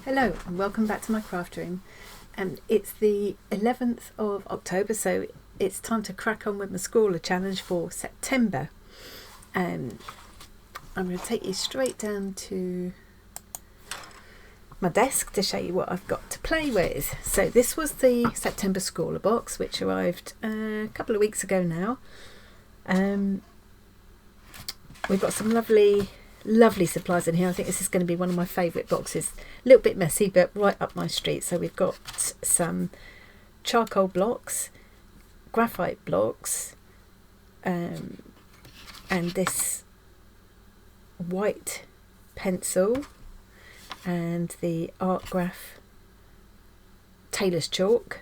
Hello and welcome back to my craft room. It's the 11th of October, so it's time to crack on with my Scrawlr challenge for September. I'm going to take you straight down to my desk to show you what I've got to play with. So this was the September Scrawlr Box, which arrived a couple of weeks ago now. We've got some lovely supplies in here. I think this is going to be one of my favourite boxes. A little bit messy, but right up my street. So we've got some charcoal blocks, graphite blocks, and this white pencil, and the art graph tailors chalk,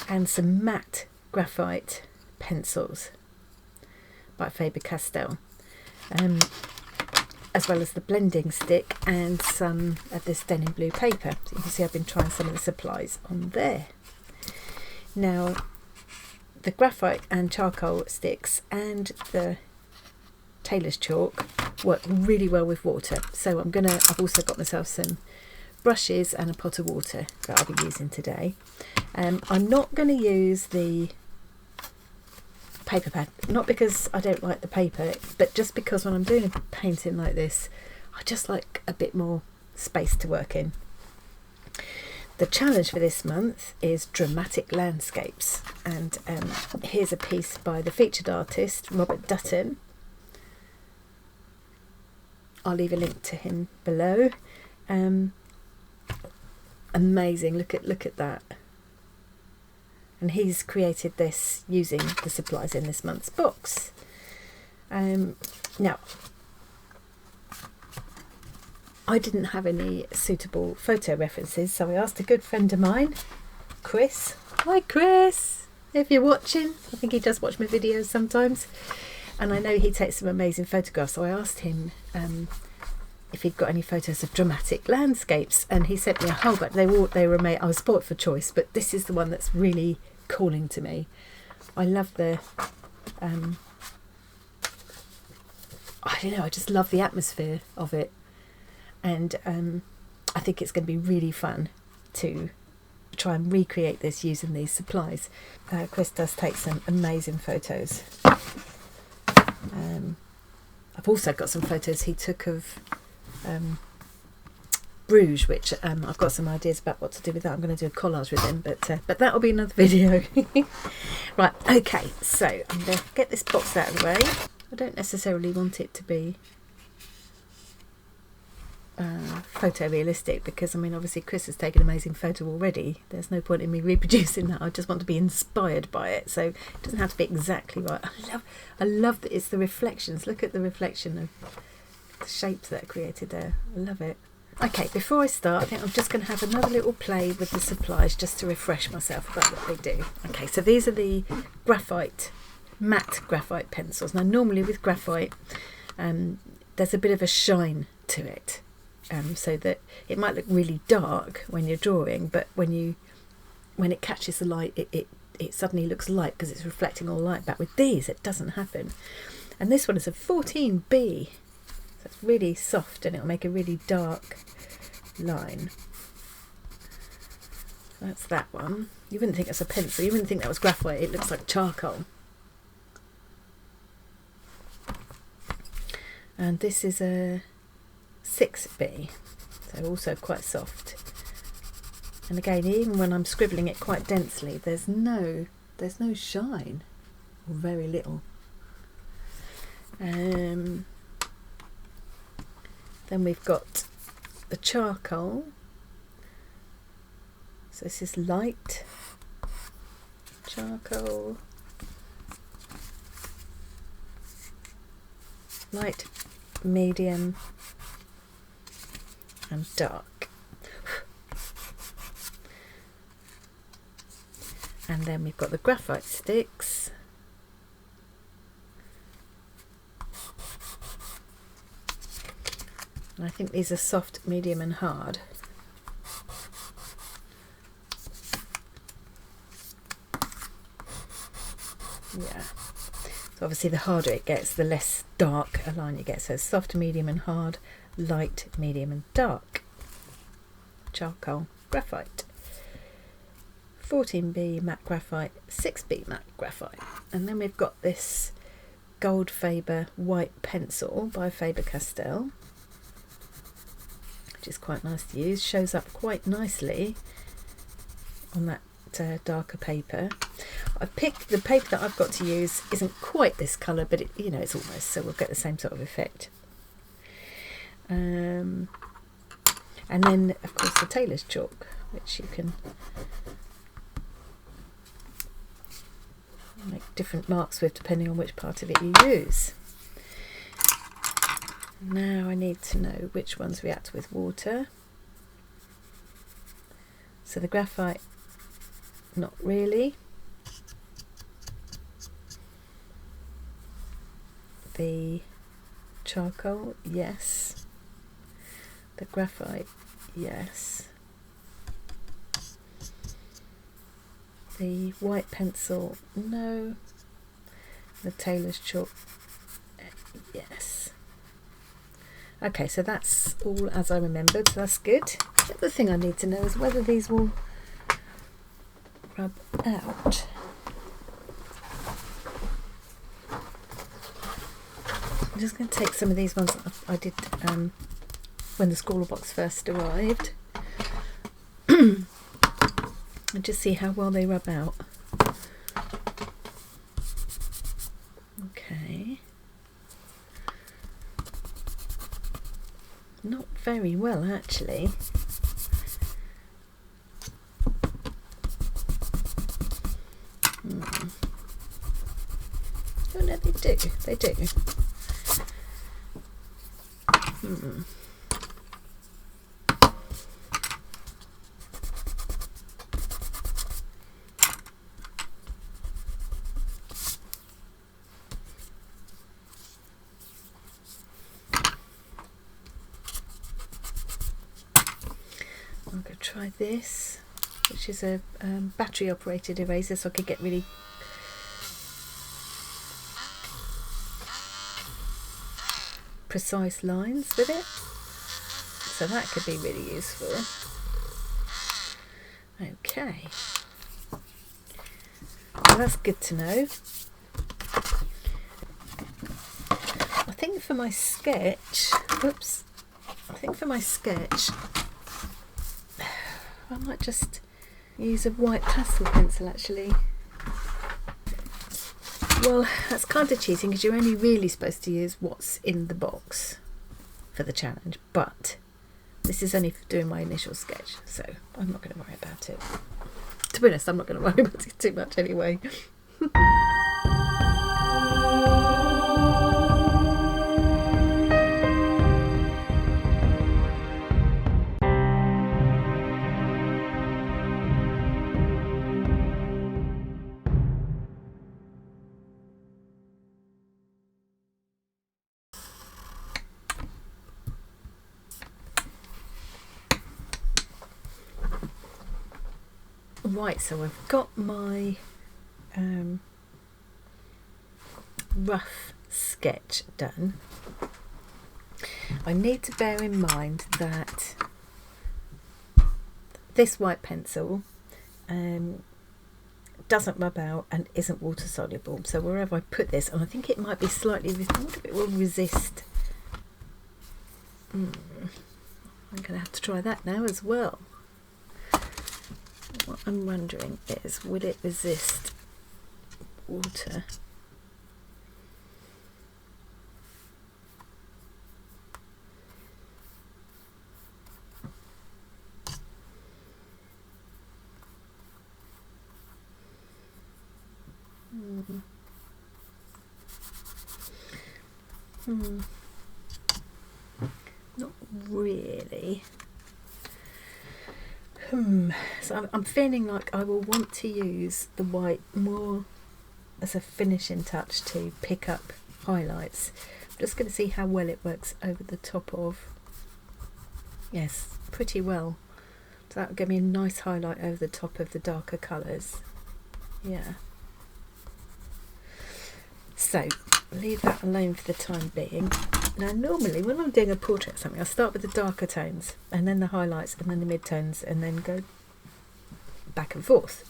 and some matte graphite pencils by Faber-Castell. As well as the blending stick and some of this denim blue paper. So you can see I've been trying some of the supplies on there. Now, the graphite and charcoal sticks and the tailors chalk work really well with water. So I've also got myself some brushes and a pot of water that I'll be using today. I'm not going to use the paper pad, not because I don't like the paper, but just because when I'm doing a painting like this, I just like a bit more space to work in. The challenge for this month is dramatic landscapes, and here's a piece by the featured artist Robert Dutton. I'll leave a link to him below. Amazing, look at that. And he's created this using the supplies in this month's box. Now, I didn't have any suitable photo references, so I asked a good friend of mine, Chris. Hi Chris, if you're watching. I think he does watch my videos sometimes, and I know he takes some amazing photographs, so I asked him if he'd got any photos of dramatic landscapes, and he sent me a whole bunch. They were made. I was spoilt for choice, but this is the one that's really calling to me. I love the I just love the atmosphere of it, and I think it's going to be really fun to try and recreate this using these supplies. Chris does take some amazing photos. I've also got some photos he took of Bruges, which I've got some ideas about what to do with that. I'm going to do a collage with him, but that'll be another video. Right, okay, so I'm going to get this box out of the way. I don't necessarily want it to be photorealistic, because I mean obviously Chris has taken an amazing photo already. There's no point in me reproducing that. I just want to be inspired by it, so it doesn't have to be exactly right. I love that it's the reflections. Look at the reflection of the shapes that are created there. I love it. Okay, before I start, I think I'm just going to have another little play with the supplies just to refresh myself about what they do. Okay, so these are the matte graphite pencils. Now normally with graphite there's a bit of a shine to it, so that it might look really dark when you're drawing, but when it catches the light it suddenly looks light because it's reflecting all light back. With these it doesn't happen, and this one is a 14B. It's really soft and it'll make a really dark line. That's that one. You wouldn't think that's a pencil, you wouldn't think that was graphite, it looks like charcoal. And this is a 6B, so also quite soft. And again, even when I'm scribbling it quite densely, there's no shine, or very little. Then we've got the charcoal. So this is light charcoal, light, medium and dark. And then we've got the graphite sticks. And I think these are soft, medium and hard. Yeah. So obviously the harder it gets, the less dark a line you get. So soft, medium and hard, light, medium and dark. charcoal graphite, 14B matte graphite, 6B matte graphite, and then we've got this Gold Faber white pencil by Faber-Castell, which is quite nice to use, shows up quite nicely on that darker paper. I've picked the paper that I've got to use isn't quite this colour, but it, you know, it's almost, so we'll get the same sort of effect. And then of course the tailor's chalk, which you can make different marks with depending on which part of it you use. Now I need to know which ones react with water. So the graphite, not really. The charcoal, yes. The graphite, yes. The white pencil, no. The tailor's chalk, yes. Okay, so that's all as I remembered, so that's good. The other thing I need to know is whether these will rub out. I'm just going to take some of these ones I did when the ScrawlrBox Box first arrived and just see how well they rub out. Okay. Not very well, actually. Oh no, they do. They do. I'm going to try this, which is a battery operated eraser, so I could get really precise lines with it, so that could be really useful. Okay, well, that's good to know. I think for my sketch, oops, I think for my sketch I might just use a white pastel pencil actually. Well, that's kind of cheating because you're only really supposed to use what's in the box for the challenge, but this is only for doing my initial sketch, so I'm not going to worry about it. To be honest, I'm not going to worry about it too much anyway. Right, so I've got my rough sketch done. I need to bear in mind that this white pencil doesn't rub out and isn't water soluble, so wherever I put this, and I think it might be slightly, I wonder if it will resist. I'm going to have to try that now as well. What I'm wondering is, will it resist water? Not really. So I'm feeling like I will want to use the white more as a finishing touch to pick up highlights. I'm just going to see how well it works over the top of. Yes, pretty well. So that will give me a nice highlight over the top of the darker colours. Yeah. So leave that alone for the time being. Now normally when I'm doing a portrait or something, I start with the darker tones and then the highlights and then the mid-tones and then go back and forth.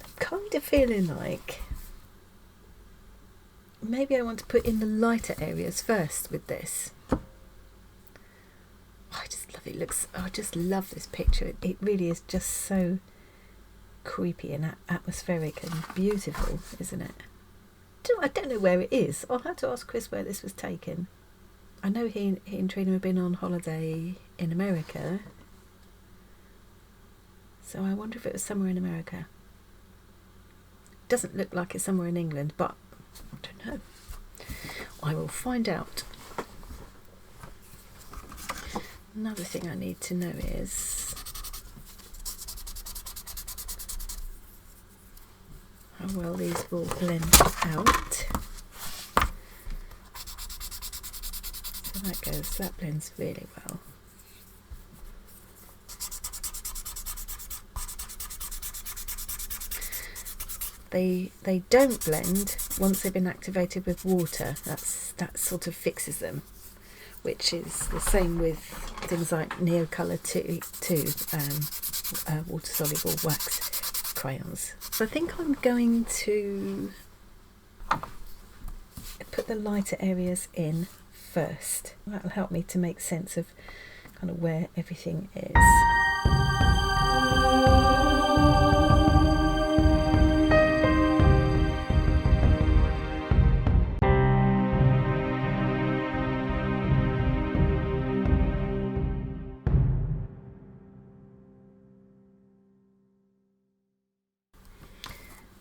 I'm kind of feeling like maybe I want to put in the lighter areas first with this. I just love it. I just love this picture. It really is just so creepy and atmospheric and beautiful, isn't it? I don't know where it is. I'll have to ask Chris where this was taken. I know he and Trina have been on holiday in America, so I wonder if it was somewhere in America. Doesn't look like it's somewhere in England, but I don't know. I will find out. Another thing I need to know is how well these will blend out. So that blends really well. They don't blend once they've been activated with water. That sort of fixes them, which is the same with things like Neocolor 2 water soluble wax crayons. So I think I'm going to put the lighter areas in first. That'll help me to make sense of kind of where everything is.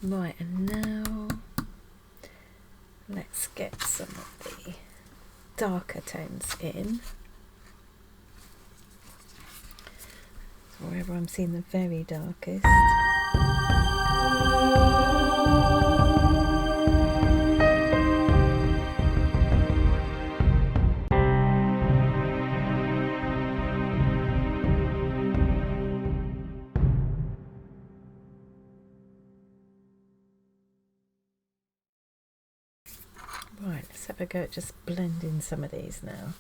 Right, and now let's get some of the darker tones in. Wherever I'm seeing the very darkest. Right, let's have a go at just blending some of these now.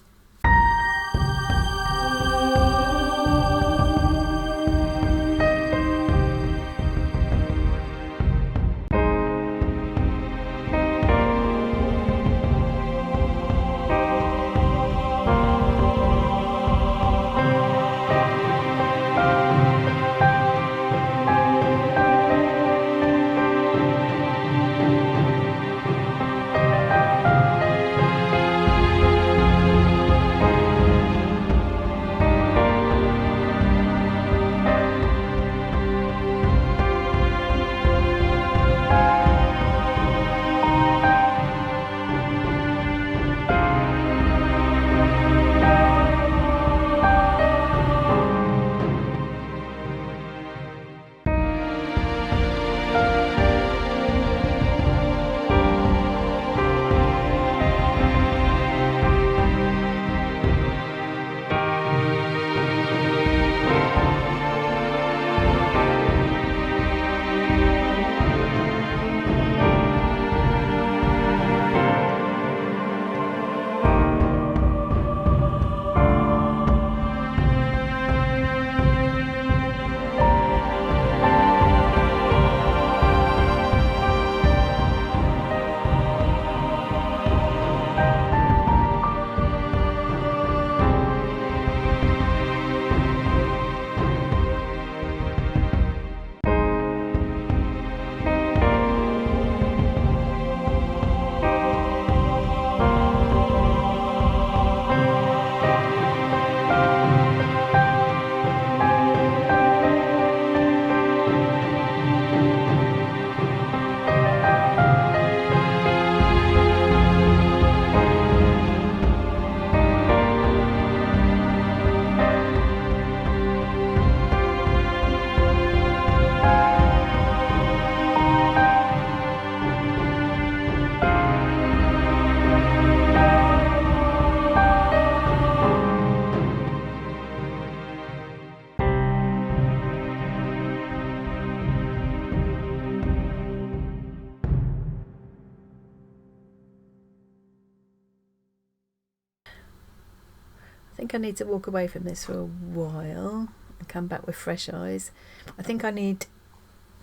think I need to walk away from this for a while and come back with fresh eyes. I think I need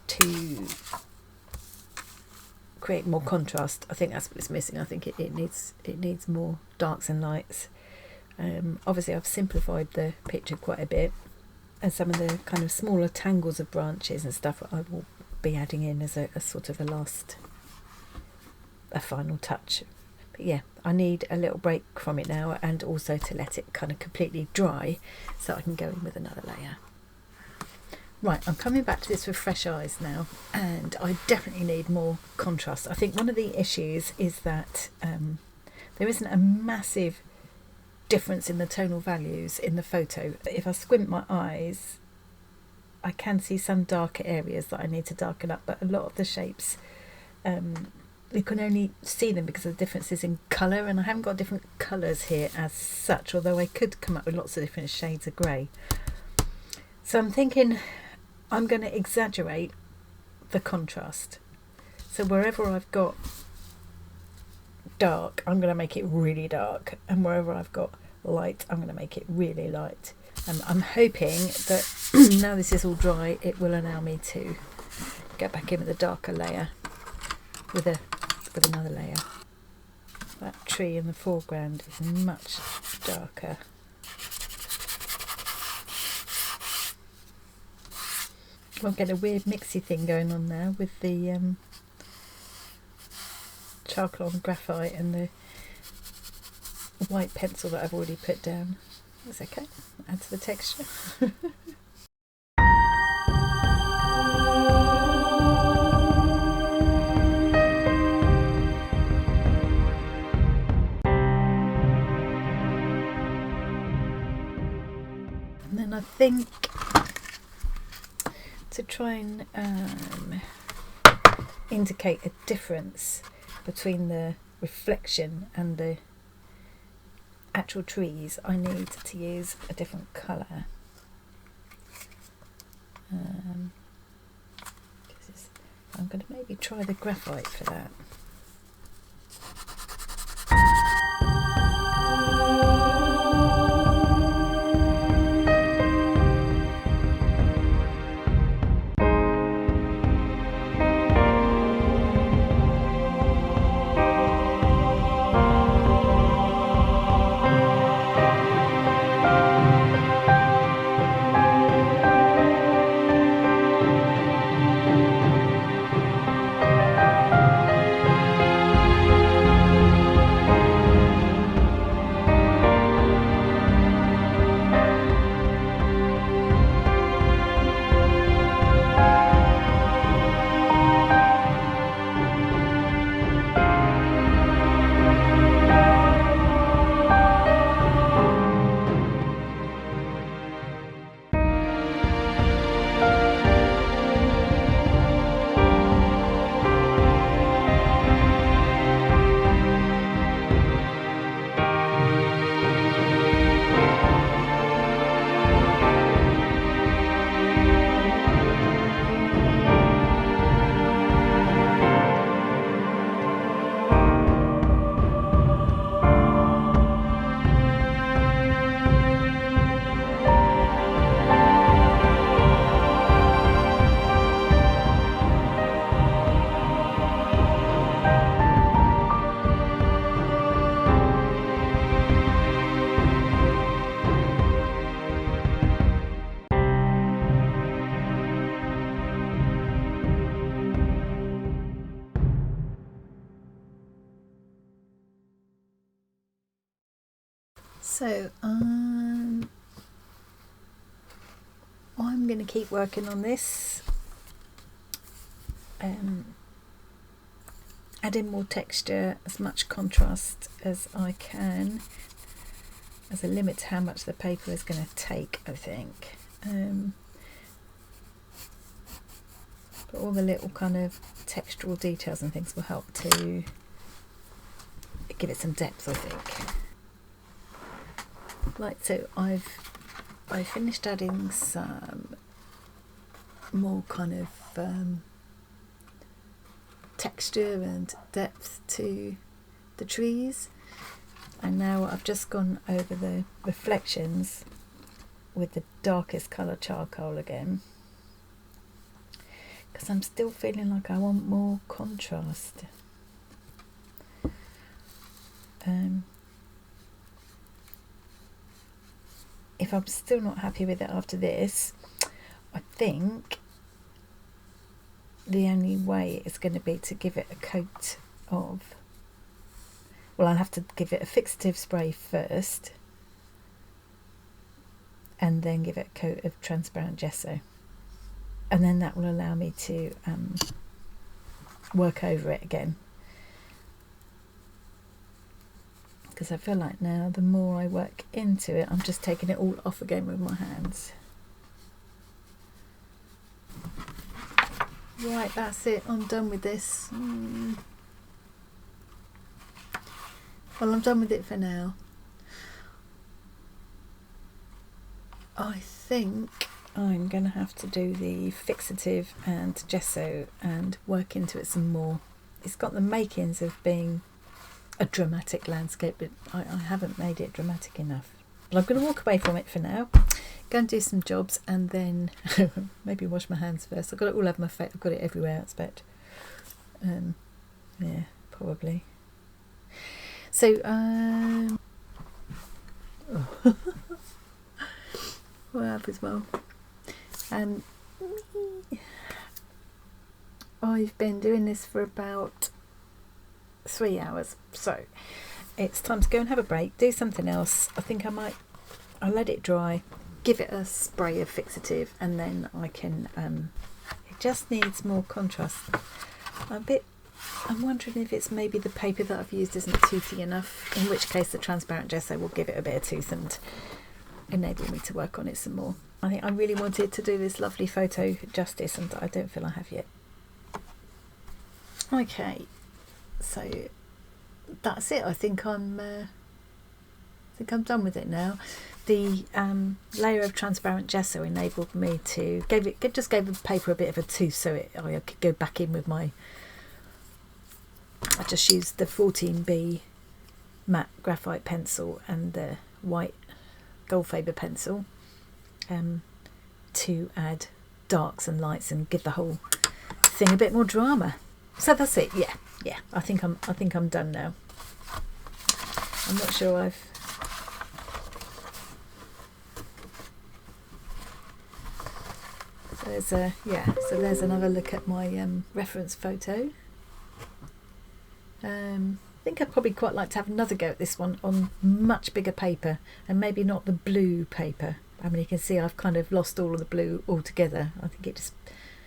to create more contrast. I think that's what's missing. I think it needs more darks and lights. Obviously I've simplified the picture quite a bit, and some of the kind of smaller tangles of branches and stuff I will be adding in as a sort of a final touch. But yeah, I need a little break from it now, and also to let it kind of completely dry so I can go in with another layer. Right, I'm coming back to this with fresh eyes now, and I definitely need more contrast. I think one of the issues is that there isn't a massive difference in the tonal values in the photo. If I squint my eyes, I can see some darker areas that I need to darken up, but a lot of the shapes, you can only see them because of the differences in colour, and I haven't got different colours here as such, although I could come up with lots of different shades of grey. So I'm thinking I'm going to exaggerate the contrast. So wherever I've got dark, I'm going to make it really dark, and wherever I've got light, I'm going to make it really light. And I'm hoping that now this is all dry, it will allow me to get back in with a darker layer with another layer. That tree in the foreground is much darker. I'll get a weird mixy thing going on now with the charcoal and graphite and the white pencil that I've already put down. That's okay, add to the texture. And then I think to try and indicate a difference between the reflection and the actual trees, I need to use a different colour. I'm going to maybe try the graphite for that. So I'm going to keep working on this, add in more texture, as much contrast as I can, as a limit to how much the paper is going to take, I think. But all the little kind of textural details and things will help to give it some depth, I think. Right, so I finished adding some more kind of texture and depth to the trees. And now I've just gone over the reflections with the darkest colour charcoal again, because I'm still feeling like I want more contrast. If I'm still not happy with it after this, I think the only way is going to be to give it a coat of, well, I'll have to give it a fixative spray first and then give it a coat of transparent gesso, and then that will allow me to work over it again, because I feel like now the more I work into it, I'm just taking it all off again with my hands. Right, that's it, I'm done with this. Well, I'm done with it for now. I think I'm going to have to do the fixative and gesso and work into it some more. It's got the makings of being a dramatic landscape, but I haven't made it dramatic enough. But I'm going to walk away from it for now, go and do some jobs, and then maybe wash my hands first. I've got it all over my face. I've got it everywhere, I expect. Yeah, probably. So, what happens? Well, I've been doing this for about 3 hours, so it's time to go and have a break, do something else. I think I'll let it dry, give it a spray of fixative, and then I can, it just needs more contrast. I'm wondering if it's maybe the paper that I've used isn't toothy enough, in which case the transparent gesso will give it a bit of tooth and enable me to work on it some more. I think I really wanted to do this lovely photo justice, and I don't feel I have yet. Okay, so that's it. I think I'm done with it now. The layer of transparent gesso enabled me to gave the paper a bit of a tooth, so I could go back in with my. I just used the 14B matte graphite pencil and the white Goldfaber pencil to add darks and lights and give the whole thing a bit more drama. So that's it. Yeah. I think I'm done now. I'm not sure So there's another look at my reference photo. I think I'd probably quite like to have another go at this one on much bigger paper, and maybe not the blue paper. I mean, you can see I've kind of lost all of the blue altogether. I think it's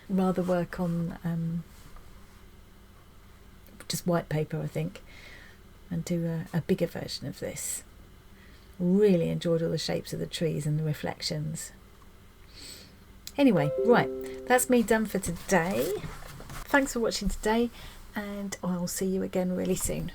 rather work on just white paper, I think, and do a bigger version of this. Really enjoyed all the shapes of the trees and the reflections. Anyway, right, that's me done for today. Thanks for watching today, and I'll see you again really soon.